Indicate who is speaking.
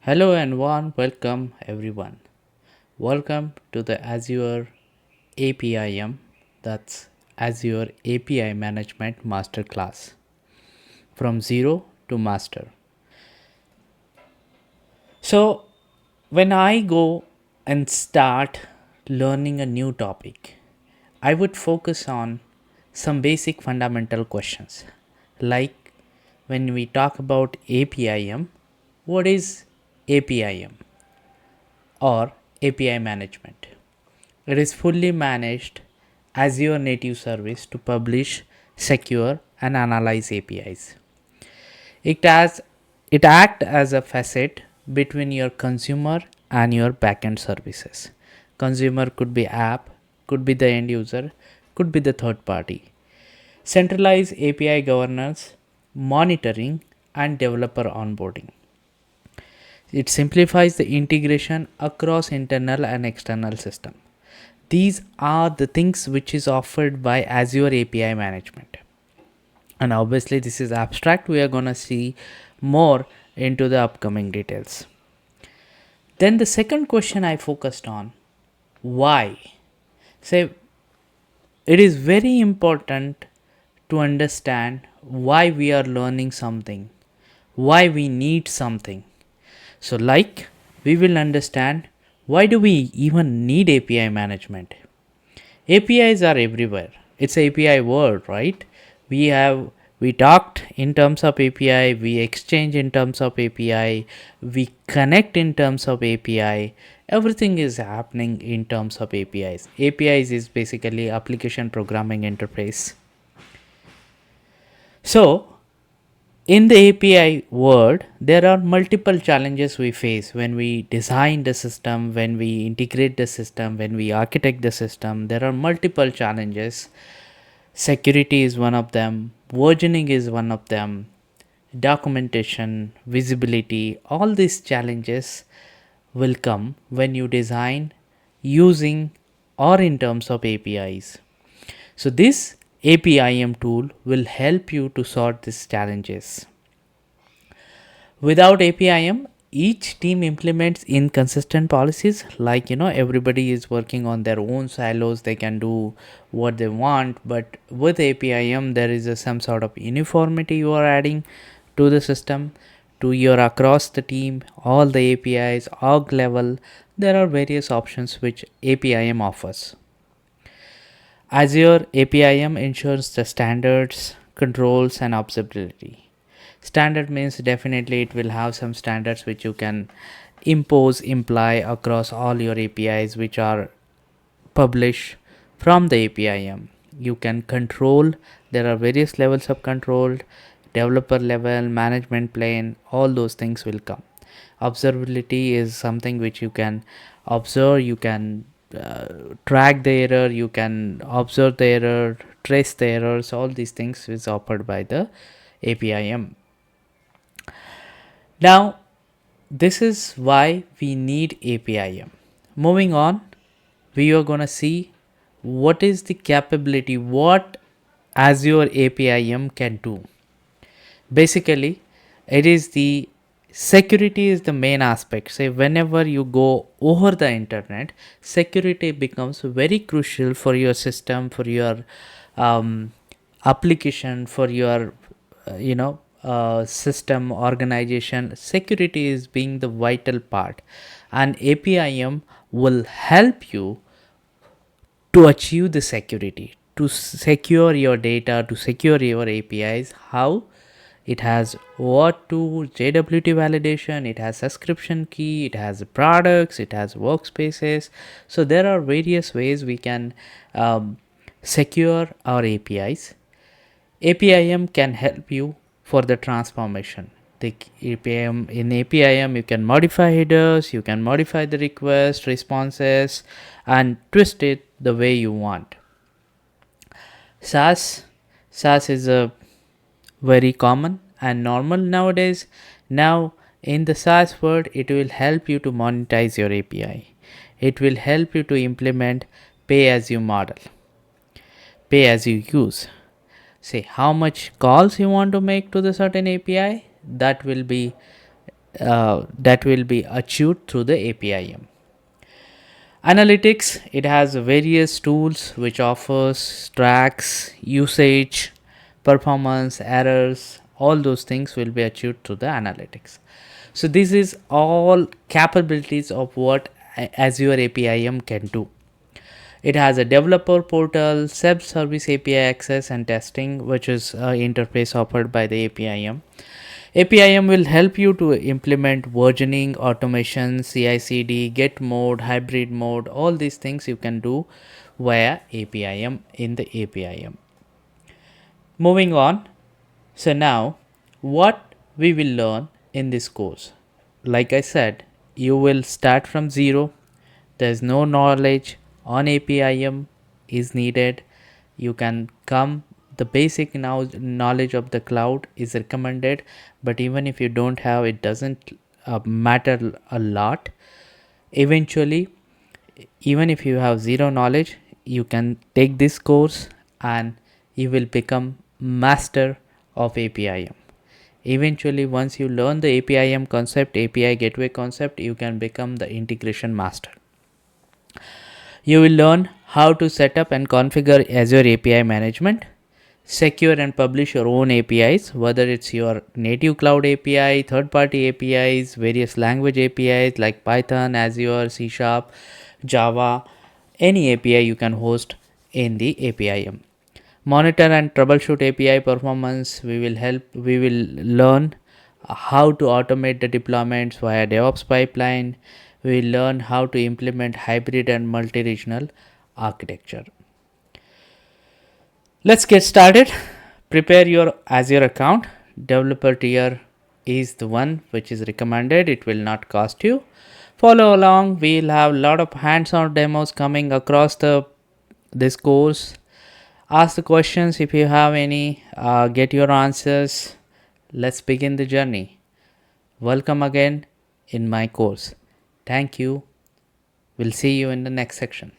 Speaker 1: Hello and warm welcome everyone. Welcome to the Azure APIM, that's Azure API Management Masterclass from zero to master. So, when I go and start learning a new topic, I would focus on some basic fundamental questions like when we talk about APIM, what is APIM or API management? It is fully managed Azure native service to publish, secure, and analyze APIs. It has it acts as a facet between your consumer and your backend services. Consumer could be app, could be the end user, could be the third party. Centralize API governance, monitoring, and developer onboarding. It simplifies the integration across internal and external system. These are the things which is offered by Azure API Management. And obviously this is abstract. We are going to see more into the upcoming details. Then the second question I focused on, why? Say it is very important to understand why we are learning something, why we need something. So like we will understand why do we even need API management? APIs are everywhere. It's API world, right? We talked in terms of API, we exchange in terms of API, we connect in terms of API. Everything is happening in terms of APIs. APIs is basically application programming interface. So, in the API world, there are multiple challenges we face when we design the system, when we integrate the system, when we architect the system. There are multiple challenges. Security is one of them, versioning is one of them, documentation, visibility, all these challenges will come when you design using or in terms of APIs. So this APIM tool will help you to sort these challenges. Without APIM, each team implements inconsistent policies, like everybody is working on their own silos, they can do what they want, but with APIM there is some sort of uniformity you are adding to the system, to your across the team, all the APIs, org level. There are various options which APIM offers. Azure APIM ensures the standards, controls, and observability. Standard means definitely it will have some standards which you can imply across all your APIs which are published from the APIM. You can control, there are various levels of control, developer level, management plane, all those things will come. Observability is something which you can observe, you can track the error, you can observe the error, trace the errors. All these things is offered by the APIM. Now this is why we need APIM. Moving on, we are going to see what is the capability, what Azure APIM can do. Basically, it is the security is the main aspect. Say whenever you go over the internet, security becomes very crucial for your system, for your application, for your system organization. Security is being the vital part, and APIM will help you to achieve the security, to secure your data, to secure your APIs. How? It has OAuth JWT validation, it has subscription key, it has products, it has workspaces. So there are various ways we can secure our APIs. APIM can help you for the transformation. The APIM, in APIM you can modify headers, you can modify the request responses and twist it the way you want. SaaS is a very common and normal nowadays. Now in the SaaS world, it will help you to monetize your API. It will help you to implement pay as you model, pay as you use. Say how much calls you want to make to the certain API, that will be that will be achieved through the APIM. Analytics, it has various tools which offers tracks usage, performance, errors, all those things will be achieved through the analytics. So this is all capabilities of what Azure APIM can do. It has a developer portal, self-service API access and testing, which is an interface offered by the APIM. APIM will help you to implement versioning, automation, CI/CD, Git mode, hybrid mode. All these things you can do via APIM in the APIM. Moving on. So now, what we will learn in this course? Like I said, you will start from zero. There's no knowledge on APIM is needed. You can come, the basic knowledge of the cloud is recommended, but even if you don't have, it doesn't matter a lot. Eventually, even if you have zero knowledge, you can take this course and you will become master of APIM. Eventually, once you learn the APIM concept, API gateway concept, you can become the integration master. You will learn how to set up and configure Azure API Management, secure and publish your own APIs, whether it's your native cloud API, third-party APIs, various language APIs like Python, Azure, C Sharp, Java, any API you can host in the APIM. Monitor and troubleshoot API performance. We will learn how to automate the deployments via DevOps pipeline. We will learn how to implement hybrid and multi-regional architecture. Let's get started. Prepare your Azure account. Developer tier is the one which is recommended. It will not cost you. Follow along. We'll have a lot of hands-on demos coming across this course. Ask the questions if you have any. Get your answers. Let's begin the journey. Welcome again in my course. Thank you. We'll see you in the next section.